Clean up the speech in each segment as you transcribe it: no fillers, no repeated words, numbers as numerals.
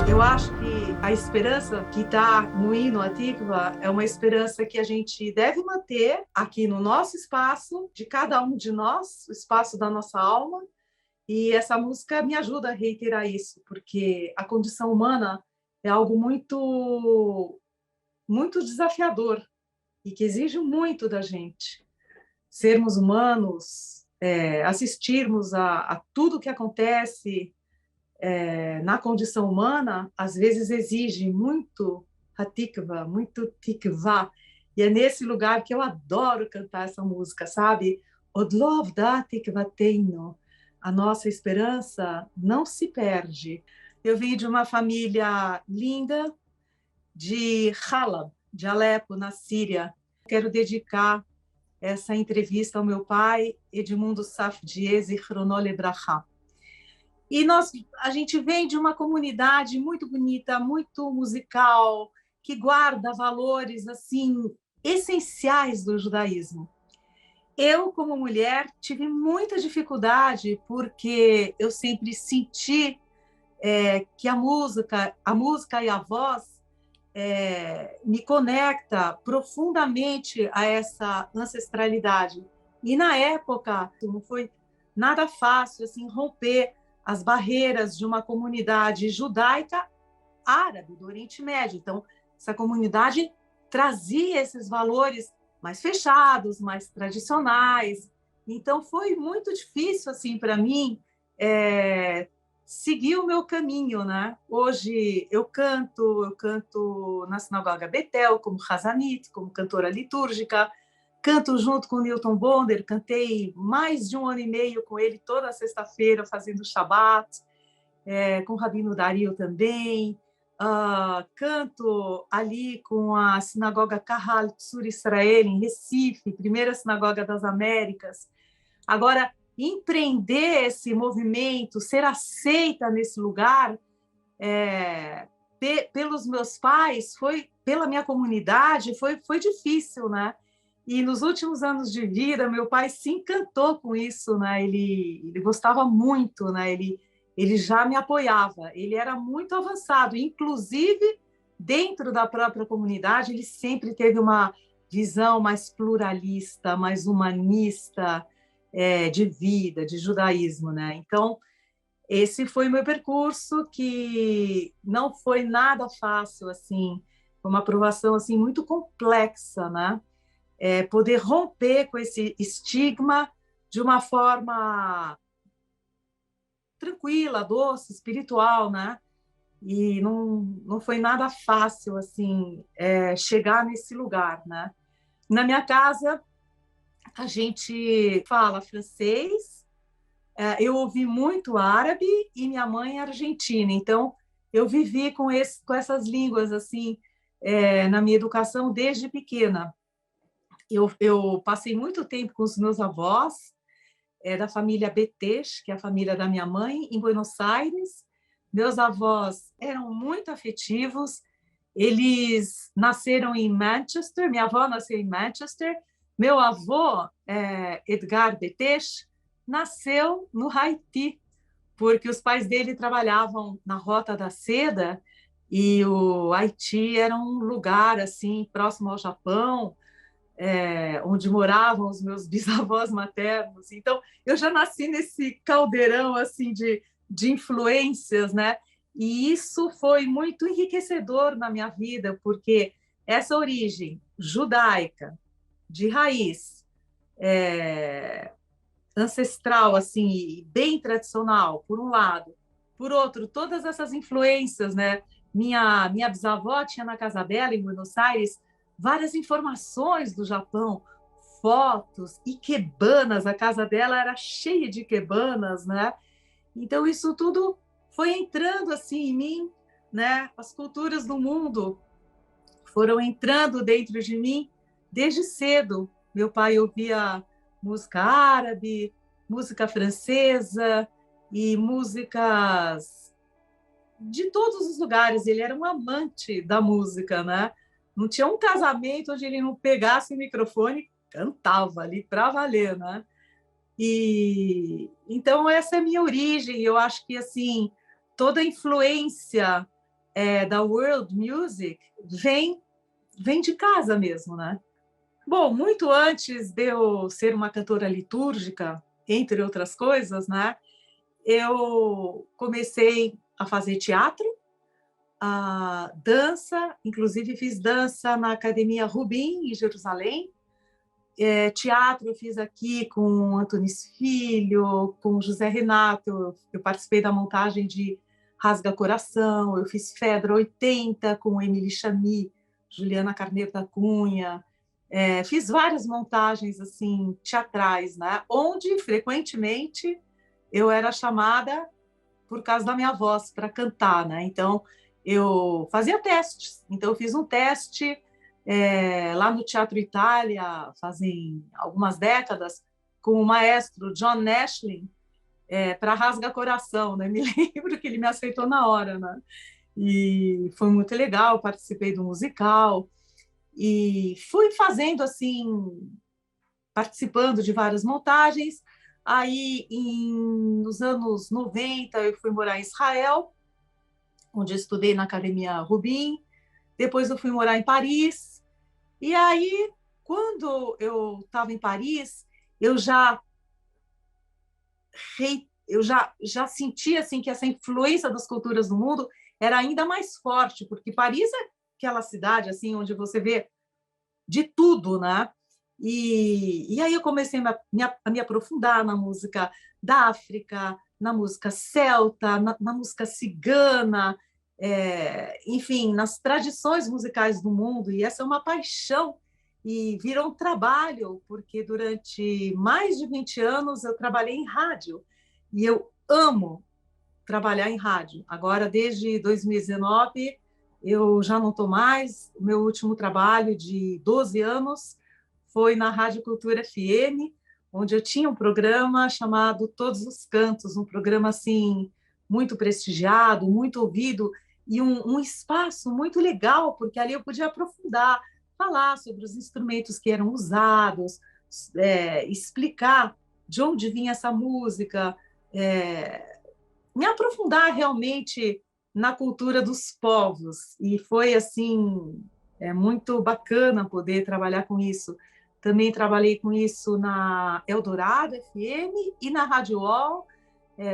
Eu acho que a esperança que está no hino Atikva é uma esperança que a gente deve manter aqui no nosso espaço, de cada um de nós, o espaço da nossa alma. E essa música me ajuda a reiterar isso, porque a condição humana é algo muito desafiador e que exige muito da gente. Sermos humanos, assistirmos a tudo que acontece na condição humana, às vezes exige muito hatikva, muito tikvá. E é nesse lugar que eu adoro cantar essa música, sabe? Odlov da tikvateino. A nossa esperança não se perde. Eu vim de uma família linda de Halab, de Alepo, na Síria. Quero dedicar essa entrevista ao meu pai, Edmundo Safdie Zichrono Lebracha. E a gente vem de uma comunidade muito bonita, muito musical, que guarda valores assim essenciais do judaísmo. Eu, como mulher, tive muita dificuldade porque eu sempre senti que a música e a voz me conecta profundamente a essa ancestralidade. E na época não foi nada fácil assim romper as barreiras de uma comunidade judaica árabe do Oriente Médio. Então, essa comunidade trazia esses valores mais fechados, mais tradicionais. Então, foi muito difícil assim para mim seguir o meu caminho, né? Hoje eu canto na sinagoga Betel como Hazanit, como cantora litúrgica, canto junto com o Newton Bonder, cantei mais de 1 ano e meio com ele toda sexta-feira fazendo Shabat, com o Rabino Dario também, canto ali com a sinagoga Kahal Tsur Israel em Recife, primeira sinagoga das Américas. Agora, empreender esse movimento, ser aceita nesse lugar pelos meus pais, pela minha comunidade, foi difícil, né? E nos últimos anos de vida, meu pai se encantou com isso, né? Ele gostava muito, né? Ele já me apoiava, ele era muito avançado, inclusive dentro da própria comunidade, ele sempre teve uma visão mais pluralista, mais humanista, de vida, de judaísmo, né? Então, esse foi o meu percurso, que não foi nada fácil, assim, foi uma aprovação assim muito complexa, né? Poder romper com esse estigma de uma forma tranquila, doce, espiritual, né? E não foi nada fácil assim chegar nesse lugar, né? Na minha casa a gente fala francês, eu ouvi muito árabe e minha mãe é argentina, então eu vivi com essas línguas assim na minha educação desde pequena. Eu passei muito tempo com os meus avós, da família Betesh, que é a família da minha mãe, em Buenos Aires. Meus avós eram muito afetivos, eles nasceram em Manchester, minha avó nasceu em Manchester, meu avô, Edgar Betesh, nasceu no Haiti, porque os pais dele trabalhavam na Rota da Seda e o Haiti era um lugar assim próximo ao Japão, onde moravam os meus bisavós maternos. Então, eu já nasci nesse caldeirão assim de influências, né? E isso foi muito enriquecedor na minha vida, porque essa origem judaica, de raiz, ancestral, assim, bem tradicional, por um lado. Por outro, todas essas influências, né? Minha bisavó tinha na casa dela, em Buenos Aires, várias informações do Japão, fotos, ikebanas, a casa dela era cheia de ikebanas, né? Então, isso tudo foi entrando assim em mim, né? As culturas do mundo foram entrando dentro de mim desde cedo. Meu pai ouvia música árabe, música francesa e músicas de todos os lugares. Ele era um amante da música, né? Não tinha um casamento onde ele não pegasse o microfone e cantava ali para valer, né? E então essa é a minha origem. Eu acho que assim toda a influência da world music vem de casa mesmo, né? Bom, muito antes de eu ser uma cantora litúrgica, entre outras coisas, né? Eu comecei a fazer teatro, a dança, inclusive fiz dança na Academia Rubim, em Jerusalém. Teatro eu fiz aqui com Antunes Filho, com José Renato, eu participei da montagem de Rasga Coração, eu fiz Fedra 80 com Emily Chamy, Juliana Carneiro da Cunha, fiz várias montagens assim teatrais, né? Onde frequentemente eu era chamada por causa da minha voz para cantar, né? Então eu fazia testes. Então eu fiz um teste lá no Teatro Itália, fazem algumas décadas, com o maestro John Nashlin, para Rasga Coração, né? Me lembro que ele me aceitou na hora, né? E foi muito legal. Participei do musical e fui fazendo assim, participando de várias montagens. Aí, nos anos 90, eu fui morar em Israel, onde eu estudei na Academia Rubim. Depois eu fui morar em Paris. E aí, quando eu estava em Paris, eu já já sentia assim que essa influência das culturas do mundo era ainda mais forte, porque Paris é aquela cidade assim onde você vê de tudo, né? E aí eu comecei a me aprofundar na música da África, na música celta, na música cigana, enfim, nas tradições musicais do mundo. E essa é uma paixão e virou um trabalho, porque durante mais de 20 anos eu trabalhei em rádio e eu amo trabalhar em rádio. Agora, desde 2019, eu já não estou mais. O meu último trabalho de 12 anos foi na Rádio Cultura FM, onde eu tinha um programa chamado Todos os Cantos, um programa assim muito prestigiado, muito ouvido e um espaço muito legal, porque ali eu podia aprofundar, falar sobre os instrumentos que eram usados, explicar de onde vinha essa música, me aprofundar realmente na cultura dos povos. E foi assim muito bacana poder trabalhar com isso. Também trabalhei com isso na Eldorado FM e na Rádio UOL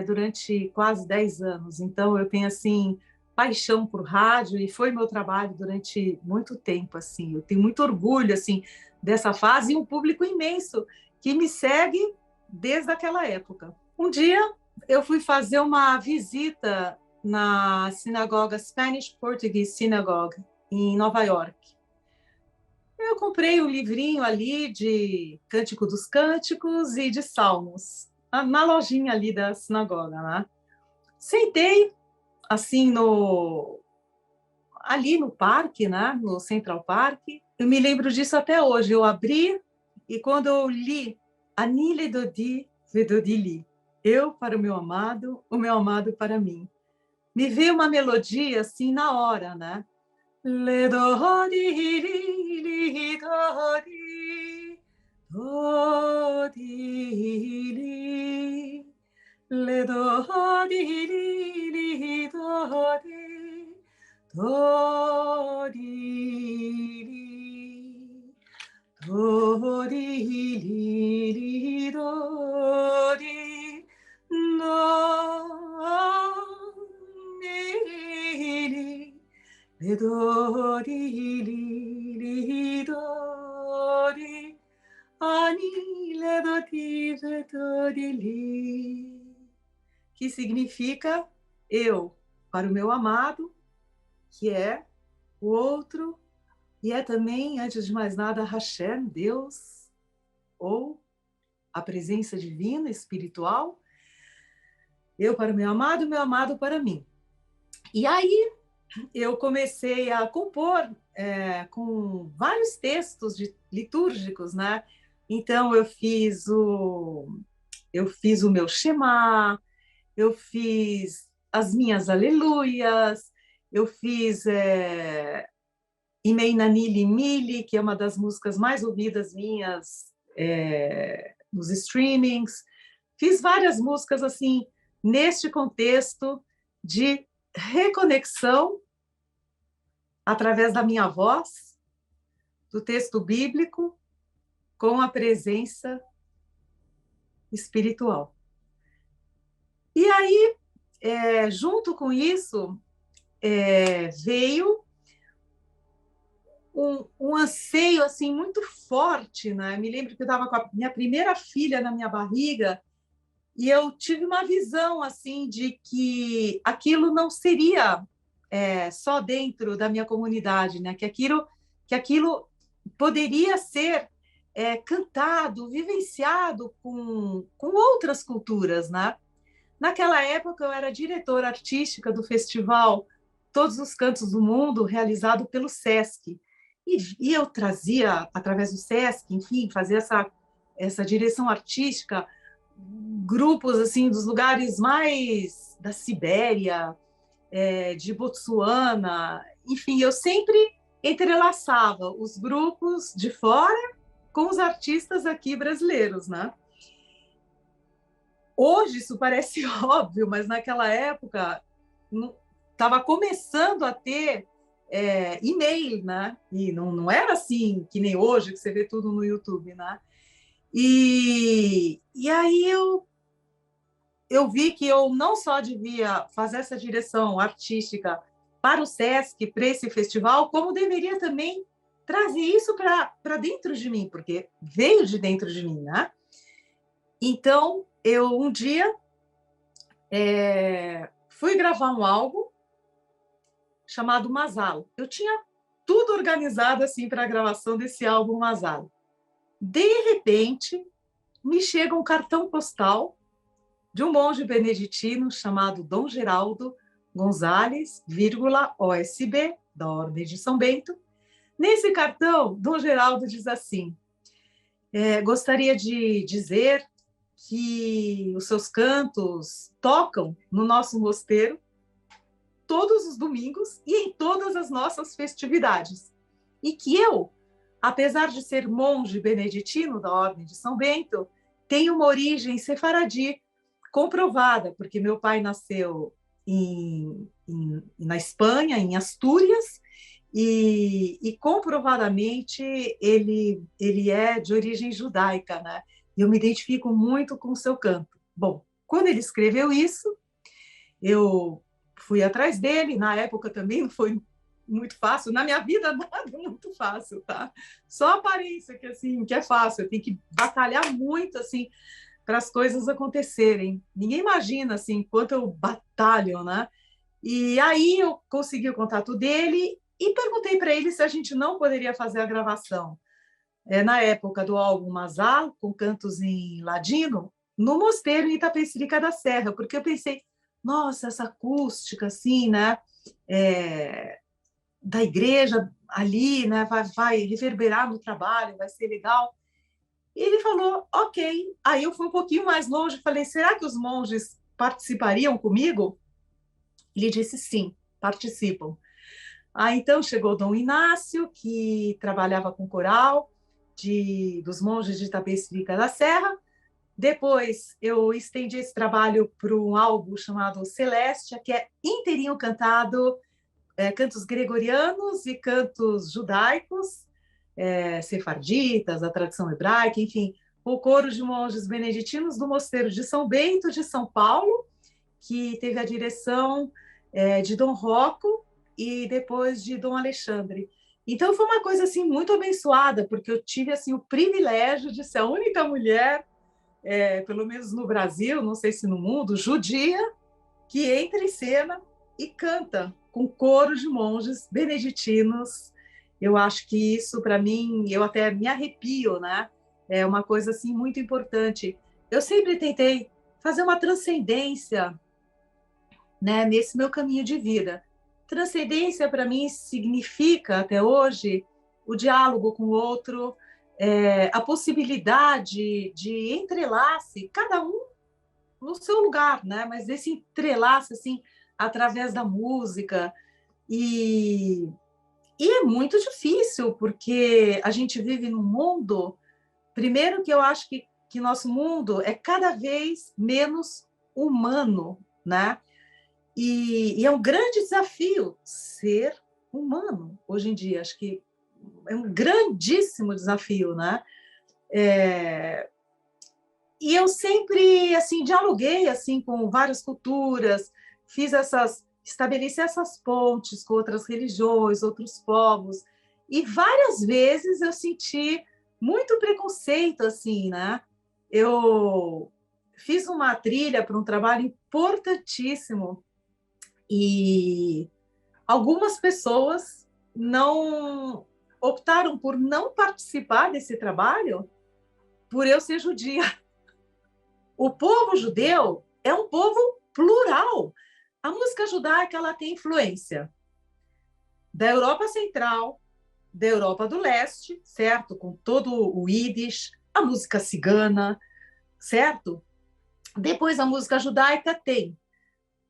durante quase 10 anos. Então eu tenho assim paixão por rádio e foi meu trabalho durante muito tempo assim. Eu tenho muito orgulho assim dessa fase e um público imenso que me segue desde aquela época. Um dia eu fui fazer uma visita na sinagoga Spanish Portuguese Synagogue em Nova York. Eu comprei um livrinho ali de Cântico dos Cânticos e de Salmos, na lojinha ali da sinagoga, né? Sentei assim ali no parque, né? No Central Park. Eu me lembro disso até hoje. Eu abri e quando eu li Ani ledodi vedodi, eu para o meu amado para mim, me veio uma melodia assim na hora, né? Ledodi, li, dodi, dodi, li, ledodi, li, dodi, dodi, li, dodi, li, dodi, no, li, li, dodi, li, dodi, ani, le, dodi, dodi, li, que significa eu para o meu amado, que é o outro, e é também, antes de mais nada, Hashem, Deus, ou a presença divina, espiritual, eu para o meu amado para mim. E aí eu comecei a compor com vários textos litúrgicos, né? Então eu fiz o meu Shema, eu fiz as minhas aleluias, eu fiz Imei Nanili Mili, que é uma das músicas mais ouvidas minhas nos streamings. fiz várias músicas assim neste contexto de reconexão através da minha voz, do texto bíblico, com a presença espiritual. E aí, junto com isso, veio um anseio assim muito forte, né? Me lembro que eu estava com a minha primeira filha na minha barriga e eu tive uma visão assim de que aquilo não seria só dentro da minha comunidade, né? Que aquilo poderia ser cantado, vivenciado com outras culturas, né? Naquela época eu era diretora artística do festival Todos os Cantos do Mundo, realizado pelo SESC. E eu trazia, através do SESC, enfim, fazer essa direção artística, grupos assim dos lugares mais da Sibéria, de Botsuana, enfim, eu sempre entrelaçava os grupos de fora com os artistas aqui brasileiros, né? Hoje isso parece óbvio, mas naquela época estava começando a ter e-mail, né? E não era assim que nem hoje, que você vê tudo no YouTube, né? E aí eu vi que eu não só devia fazer essa direção artística para o SESC, para esse festival, como deveria também trazer isso para dentro de mim, porque veio de dentro de mim, né? Então, eu um dia fui gravar um álbum chamado Masalo. Eu tinha tudo organizado assim para a gravação desse álbum Masalo. De repente, me chega um cartão postal de um monge beneditino chamado Dom Geraldo Gonzalez, OSB, da Ordem de São Bento. Nesse cartão, Dom Geraldo diz assim: gostaria de dizer que os seus cantos tocam no nosso mosteiro todos os domingos e em todas as nossas festividades. E que eu, apesar de ser monge beneditino da Ordem de São Bento, tenho uma origem sefaradi comprovada, porque meu pai nasceu na Espanha, em Astúrias, e comprovadamente ele é de origem judaica, né? E eu me identifico muito com o seu canto. Bom, quando ele escreveu isso, eu fui atrás dele. Na época também não foi muito fácil. Na minha vida, nada muito fácil, tá? Só a aparência que é fácil. Eu tenho que batalhar muito, assim, para as coisas acontecerem. Ninguém imagina, assim, quanto eu batalho, né? E aí eu consegui o contato dele e perguntei para ele se a gente não poderia fazer a gravação na época do álbum Masalo, com cantos em ladino, no mosteiro em Itapecerica da Serra, porque eu pensei, nossa, essa acústica, assim, né, da igreja ali, né, vai reverberar no trabalho, vai ser legal. E ele falou, ok. Aí eu fui um pouquinho mais longe, falei, será que os monges participariam comigo? Ele disse, sim, participam. Aí então chegou Dom Inácio, que trabalhava com coral dos monges de Itapecerica da Serra. Depois eu estendi esse trabalho para um álbum chamado Celestia, que é inteirinho cantado, cantos gregorianos e cantos judaicos, sefarditas, a tradição hebraica, enfim, o coro de monges beneditinos do Mosteiro de São Bento de São Paulo, que teve a direção de Dom Rocco e depois de Dom Alexandre. Então foi uma coisa assim muito abençoada, porque eu tive assim o privilégio de ser a única mulher, pelo menos no Brasil, não sei se no mundo, judia, que entra em cena e canta com coro de monges beneditinos. Eu acho que isso, para mim, eu até me arrepio, né? É uma coisa assim muito importante. Eu sempre tentei fazer uma transcendência, né, nesse meu caminho de vida. Transcendência, para mim, significa, até hoje, o diálogo com o outro, a possibilidade de entrelace, cada um no seu lugar, né? Mas esse entrelace, assim, através da música. E é muito difícil, porque a gente vive num mundo, primeiro que eu acho que que nosso mundo é cada vez menos humano, né? E é um grande desafio ser humano hoje em dia. Acho que é um grandíssimo desafio, né? E eu sempre assim dialoguei assim com várias culturas, estabeleci essas pontes com outras religiões, outros povos, e várias vezes eu senti muito preconceito assim, né? Eu fiz uma trilha para um trabalho importantíssimo e algumas pessoas não optaram por não participar desse trabalho por eu ser judia. O povo judeu é um povo plural. A música judaica ela tem influência da Europa Central, da Europa do Leste, certo? Com todo o Yiddish, a música cigana, certo? Depois a música judaica tem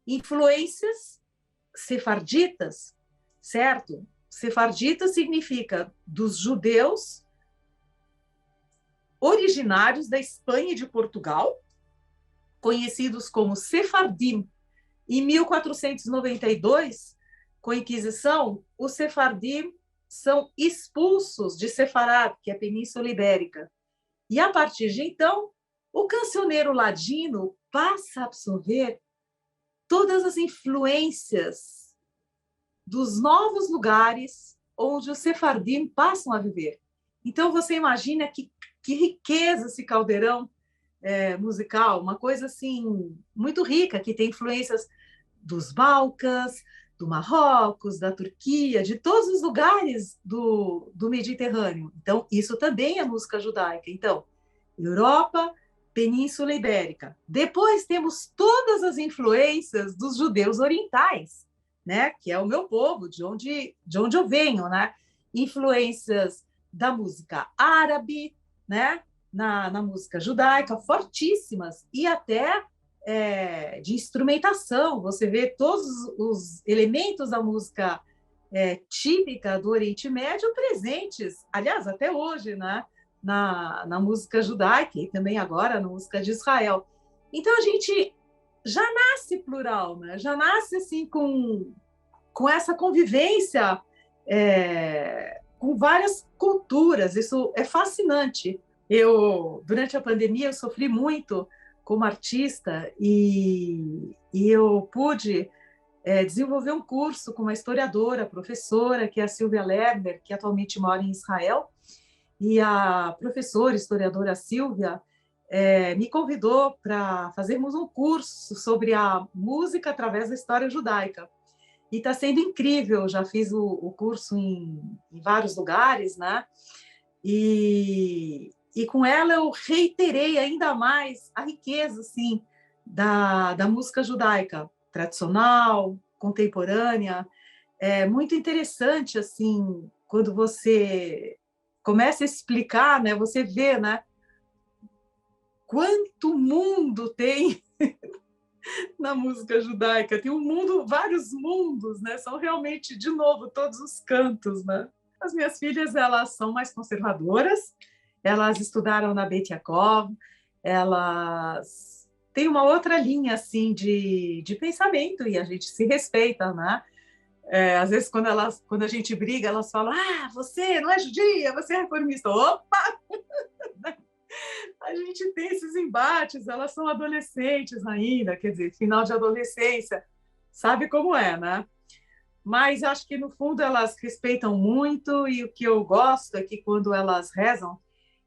influências sefarditas, certo? Sefardita significa dos judeus originários da Espanha e de Portugal, conhecidos como sefardim. Em 1492, com a Inquisição, os sefardim são expulsos de Sefarad, que é a Península Ibérica. E, a partir de então, o cancioneiro ladino passa a absorver todas as influências dos novos lugares onde os sefardim passam a viver. Então, você imagina que riqueza esse caldeirão musical, uma coisa assim muito rica, que tem influências dos Balcãs, do Marrocos, da Turquia, de todos os lugares do Mediterrâneo. Então, isso também é música judaica. Então, Europa, Península Ibérica. Depois temos todas as influências dos judeus orientais, né? Que é o meu povo, de onde eu venho, né? Influências da música árabe, né? Na música judaica, fortíssimas, e até de instrumentação. Você vê todos os elementos da música típica do Oriente Médio presentes, aliás, até hoje, né? Na música judaica e também agora na música de Israel. Então, a gente já nasce plural, né? Já nasce assim com essa convivência com várias culturas. Isso é fascinante. Durante a pandemia, eu sofri muito como artista e eu pude desenvolver um curso com uma historiadora, professora, que é a Silvia Lerner, que atualmente mora em Israel. E a professora, historiadora Silvia, me convidou para fazermos um curso sobre a música através da história judaica. E está sendo incrível, já fiz o curso em vários lugares, né? E com ela eu reiterei ainda mais a riqueza assim, da música judaica, tradicional, contemporânea. É muito interessante assim, quando você começa a explicar, né, você vê, né, quanto mundo tem na música judaica. Tem um mundo, vários mundos, né? São realmente, de novo, todos os cantos, né? As minhas filhas, elas são mais conservadoras, elas estudaram na Beit Yaakov, elas têm uma outra linha, assim, de pensamento, e a gente se respeita, né? Às vezes, quando a gente briga, elas falam: ah, você não é judia, você é reformista. Opa! A gente tem esses embates, elas são adolescentes ainda, quer dizer, final de adolescência, sabe como é, né? Mas acho que, no fundo, elas respeitam muito, e o que eu gosto é que, quando elas rezam,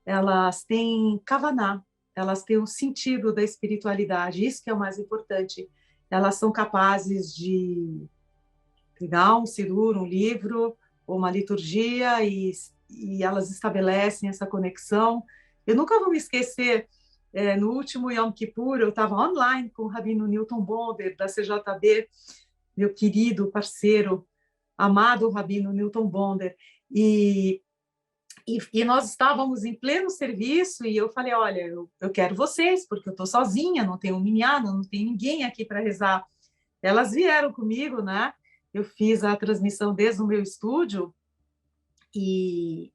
elas têm kavaná, elas têm o sentido da espiritualidade, isso que é o mais importante. Elas são capazes de pegar um sidur, um livro, ou uma liturgia, e elas estabelecem essa conexão. Eu nunca vou me esquecer, no último Yom Kippur, eu estava online com o Rabino Newton Bonder, da CJB, meu querido parceiro, amado Rabino Newton Bonder, e nós estávamos em pleno serviço, e eu falei: olha, eu quero vocês, porque eu estou sozinha, não tenho um minhado, não tem ninguém aqui para rezar. Elas vieram comigo, né? Eu fiz a transmissão desde o meu estúdio, e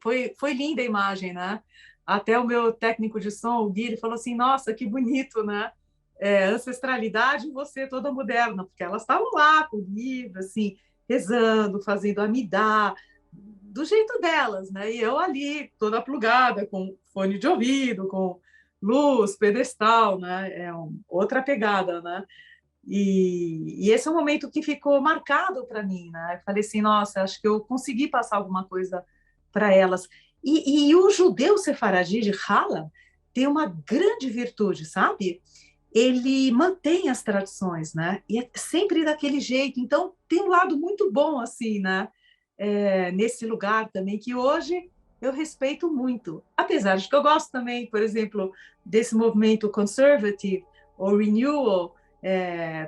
foi linda a imagem, né? Até o meu técnico de som, o Gui, ele falou assim, nossa, que bonito, né? Ancestralidade e você toda moderna, porque elas estavam lá com o livro, assim, rezando, fazendo amidá, do jeito delas, né? E eu ali, toda plugada, com fone de ouvido, com luz, pedestal, né? Outra pegada, né? E esse é um momento que ficou marcado para mim, né? Eu falei assim, nossa, acho que eu consegui passar alguma coisa para elas. E o judeu sefaradi de Hala tem uma grande virtude, sabe? Ele mantém as tradições, né? E é sempre daquele jeito. Então, tem um lado muito bom, assim, né? Nesse lugar também, que hoje eu respeito muito. Apesar de que eu gosto também, por exemplo, desse movimento conservative ou renewal.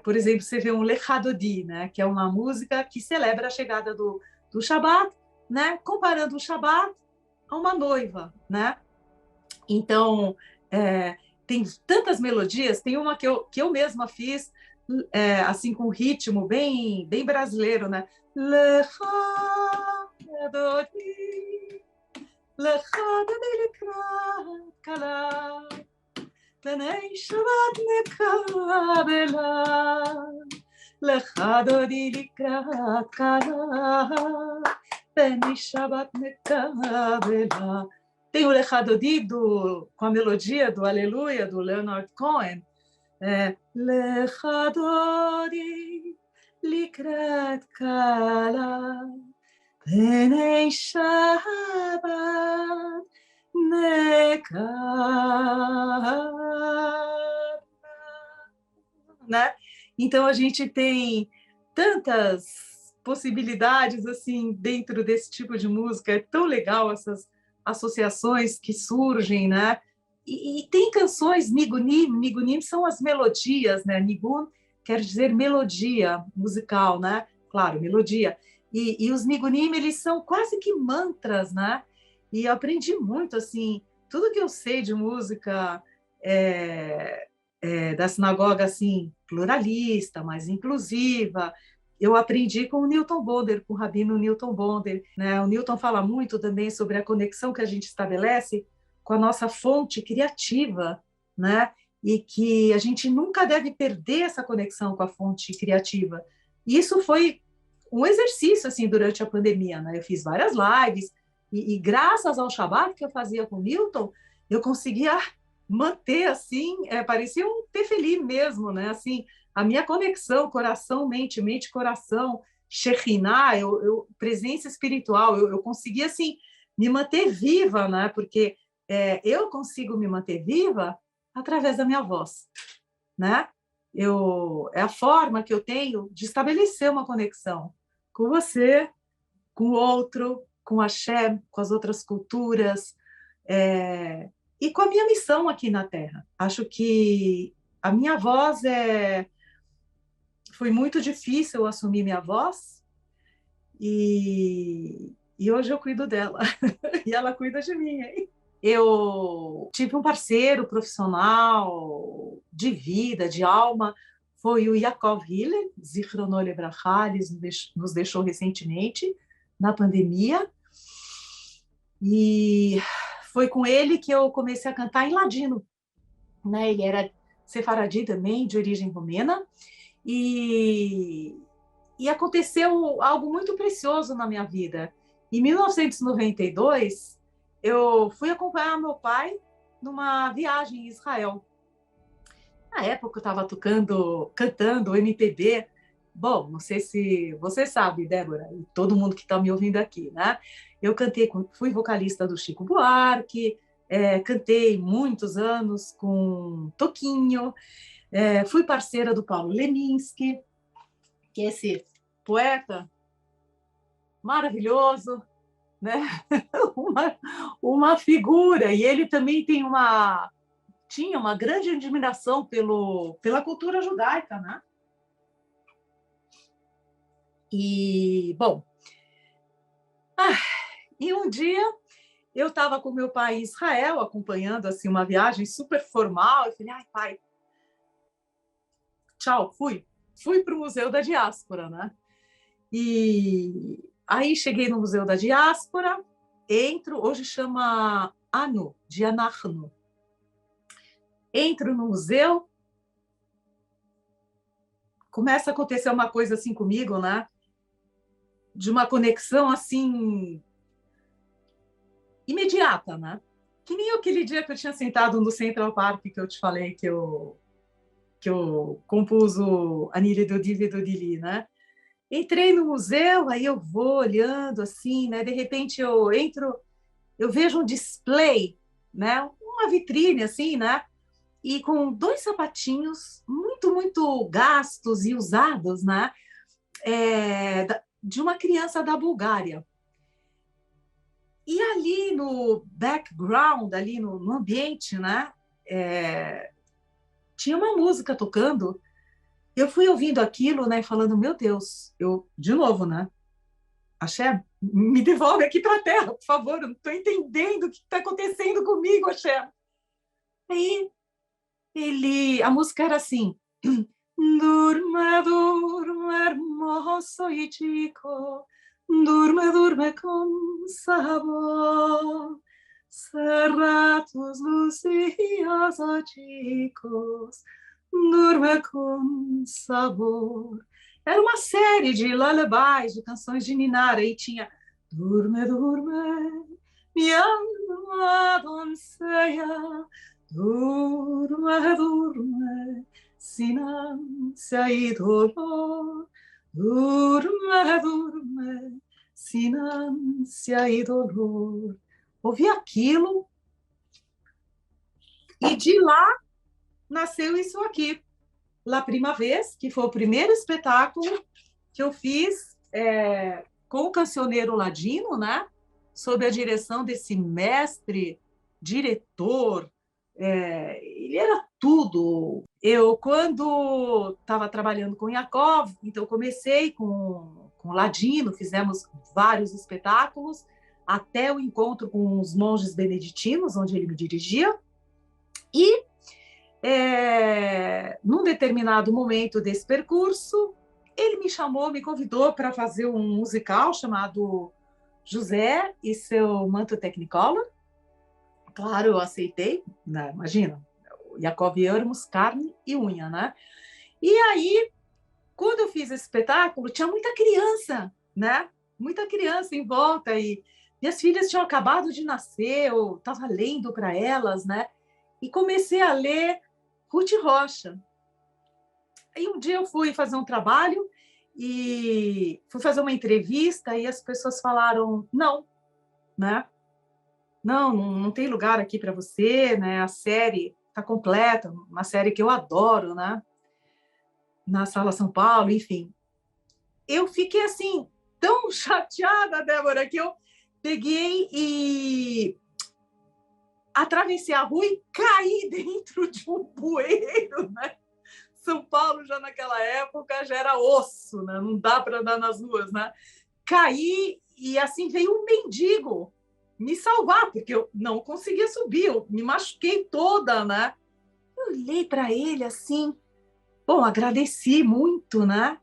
Por exemplo, você vê um Lechadodi, né? Que é uma música que celebra a chegada do Shabat, né? Comparando o Shabat a uma noiva, né? Então, é, tem tantas melodias, tem uma que eu mesma fiz, assim, com ritmo bem brasileiro, né? תנאי שבת מקבלה, לך דודי לקראת כלה, תנאי שבת מקבלה. Tem o Lechadodi com a melodia do Aleluia, do Leonard Cohen. Lechadodi likrat kala, pnei Shabbat nekala. Né? Então a gente tem tantas possibilidades assim dentro desse tipo de música. É tão legal essas associações que surgem, né? E tem canções nigunim. Nigunim são as melodias, né? Nigun quer dizer melodia musical, né? Claro, melodia. E os nigunim, eles são quase que mantras, né? E eu aprendi muito, assim, tudo que eu sei de música da sinagoga, assim, pluralista, mais inclusiva. Eu aprendi com o Newton Bonder, com o rabino Newton Bonder, né? O Newton fala muito também sobre a conexão que a gente estabelece com a nossa fonte criativa, né? E que a gente nunca deve perder essa conexão com a fonte criativa. E isso foi um exercício assim durante a pandemia, né? Eu fiz várias lives e graças ao Shabbat que eu fazia com o Newton, eu conseguia manter assim, parecia um tefelim mesmo, né? Assim, a minha conexão coração, mente, mente, coração, Shekhinah, presença espiritual, eu conseguia assim me manter viva, né? Porque eu consigo me manter viva através da minha voz, né? É a forma que eu tenho de estabelecer uma conexão com você, com o outro, com a Hashem, com as outras culturas, e com a minha missão aqui na Terra. Acho que a minha voz foi muito difícil assumir minha voz e hoje eu cuido dela e ela cuida de mim, hein? Eu tive um parceiro profissional de vida, de alma, foi o Yaakov Hiller, Zichrono Lebrachá, ele nos deixou recentemente, na pandemia, e foi com ele que eu comecei a cantar em ladino, né? Ele era sefaradi também, de origem romena, e aconteceu algo muito precioso na minha vida. Em 1992, eu fui acompanhar meu pai numa viagem em Israel. Na época, eu estava cantando MPB. Bom, não sei se você sabe, Débora, e todo mundo que está me ouvindo aqui, né? Eu fui vocalista do Chico Buarque, cantei muitos anos com Toquinho, fui parceira do Paulo Leminski, que é esse poeta maravilhoso, né? uma figura, e ele também tinha uma grande admiração pela cultura judaica, né? E, bom, e um dia eu estava com meu pai em Israel, acompanhando assim uma viagem super formal, eu falei, ai, pai, tchau, fui para o Museu da Diáspora, né? E aí cheguei no Museu da Diáspora, hoje chama Anu, de Anachnu. Entro no museu, começa a acontecer uma coisa assim comigo, né? De uma conexão assim imediata, né? Que nem aquele dia que eu tinha sentado no Central Park que eu te falei que eu compus o Anile do Divi do Dili, né? Entrei no museu, aí eu vou olhando assim, né? De repente eu entro, eu vejo um display, né? Uma vitrine assim, né? E com dois sapatinhos muito gastos e usados, né? De uma criança da Bulgária. E ali no background, ali no ambiente, né? Tinha uma música tocando. Eu fui ouvindo aquilo, né? Falando, meu Deus, eu de novo, né? Axé, me devolve aqui para a terra, por favor. Eu não estou entendendo o que está acontecendo comigo, Axé. Aí a música era assim. Durma, durma, hermoso y chico, durma, durma con sabor. Cerra tus lucillos, oh chicos, durma com sabor. Era uma série de lullabies, de canções de Ninar. Aí tinha Durma, durma, minha alma doncella, durma, durma, sin ansia y dolor, durma, durma, sin ansia y dolor. Ouvi aquilo e de lá nasceu isso aqui. La Prima Vez, que foi o primeiro espetáculo que eu fiz com o cancioneiro ladino, né? Sob a direção desse mestre, diretor, ele era tudo. Eu, quando estava trabalhando com Yakov, então comecei com Ladino, fizemos vários espetáculos, até o encontro com os monges beneditinos, onde ele me dirigia, e num determinado momento desse percurso, ele me chamou, me convidou para fazer um musical chamado José e seu manto Technicolor. Claro, eu aceitei, né? Imagina, Yakov Yermos, carne e unha, né? E aí, quando eu fiz esse espetáculo, tinha muita criança, né? Muita criança em volta e minhas filhas tinham acabado de nascer, eu estava lendo para elas, né? E comecei a ler Ruth Rocha. Aí um dia eu fui fazer um trabalho e fui fazer uma entrevista e as pessoas falaram, não, né? Não tem lugar aqui para você, né? A série está completa, uma série que eu adoro, né? Na Sala São Paulo, enfim. Eu fiquei assim, tão chateada, Débora, que eu peguei e atravessei a rua e caí dentro de um bueiro, né? São Paulo, já naquela época, já era osso, né? Não dá para andar nas ruas, né? Caí e assim veio um mendigo me salvar, porque eu não conseguia subir, eu me machuquei toda, né? Eu olhei para ele assim, bom, agradeci muito, né?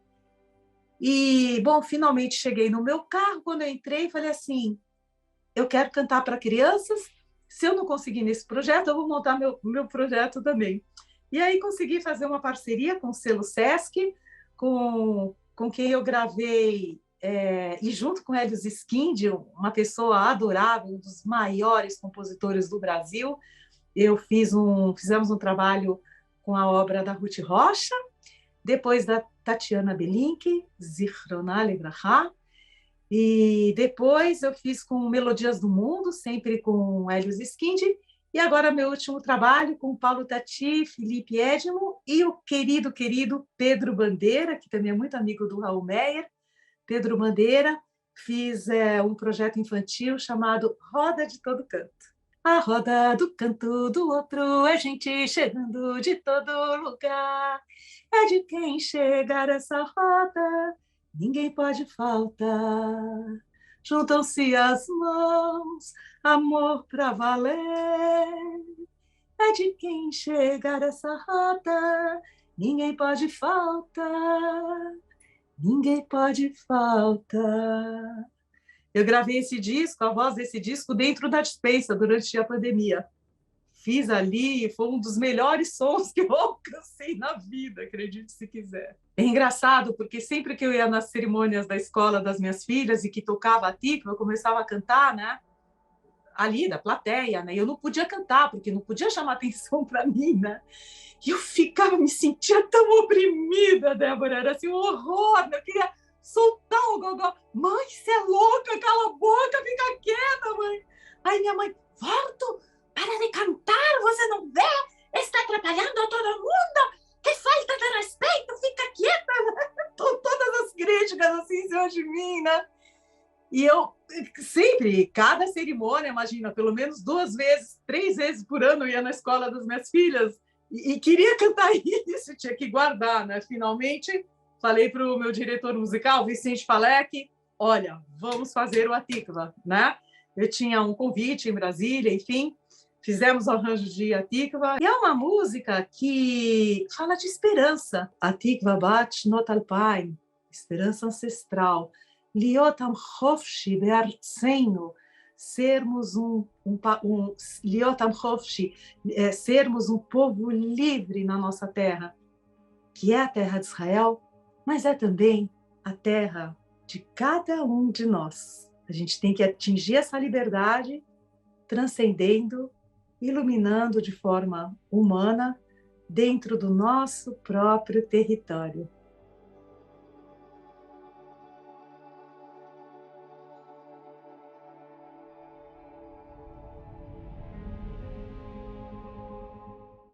E, bom, finalmente cheguei no meu carro, quando eu entrei, falei assim, eu quero cantar para crianças, se eu não conseguir nesse projeto, eu vou montar meu projeto também. E aí consegui fazer uma parceria com o selo Sesc, com quem eu gravei, e junto com Helios Skind, uma pessoa adorável, um dos maiores compositores do Brasil, fizemos um trabalho com a obra da Ruth Rocha, depois da Tatiana Belink, Zichrona Lebraha, e depois eu fiz com Melodias do Mundo, sempre com Helios Skind, e agora meu último trabalho com Paulo Tati, Felipe Edmo e o querido Pedro Bandeira, que também é muito amigo do Raul Meyer. Pedro Bandeira, fiz um projeto infantil chamado Roda de Todo Canto. A roda do canto do outro é gente chegando de todo lugar. É de quem chegar essa roda, ninguém pode faltar. Juntam-se as mãos, amor pra valer. É de quem chegar essa roda, ninguém pode faltar. Ninguém pode faltar. Eu gravei esse disco, a voz desse disco, dentro da despensa durante a pandemia. Fiz ali, foi um dos melhores sons que eu alcancei na vida, acredite se quiser. É engraçado, porque sempre que eu ia nas cerimônias da escola das minhas filhas e que tocava a Tikva, eu começava a cantar, né? Ali, da plateia, né? Eu não podia cantar, porque não podia chamar atenção para mim, né? E eu ficava, me sentia tão oprimida, Débora, era assim, um horror, né? Eu queria soltar o gogó. Mãe, você é louca, cala a boca, fica quieta, mãe. Aí minha mãe, Volto, para de cantar, você não vê? Está atrapalhando a todo mundo, que falta de respeito, fica quieta. Todas as críticas assim em cima de mim, né? E eu sempre, cada cerimônia, imagina, pelo menos 2 vezes, 3 vezes por ano eu ia na escola das minhas filhas e queria cantar isso, tinha que guardar, né? Finalmente, falei para o meu diretor musical, Vicente Falec, olha, vamos fazer o Atikva, né? Eu tinha um convite em Brasília, enfim, fizemos o arranjo de Atikva. E é uma música que fala de esperança. Atikva Bat Not Alpine, esperança ancestral. Liotam Hofshi Beartseinu, sermos Liotam Hofshi, sermos um povo livre na nossa terra, que é a terra de Israel, mas é também a terra de cada um de nós. A gente tem que atingir essa liberdade, transcendendo, iluminando de forma humana, dentro do nosso próprio território.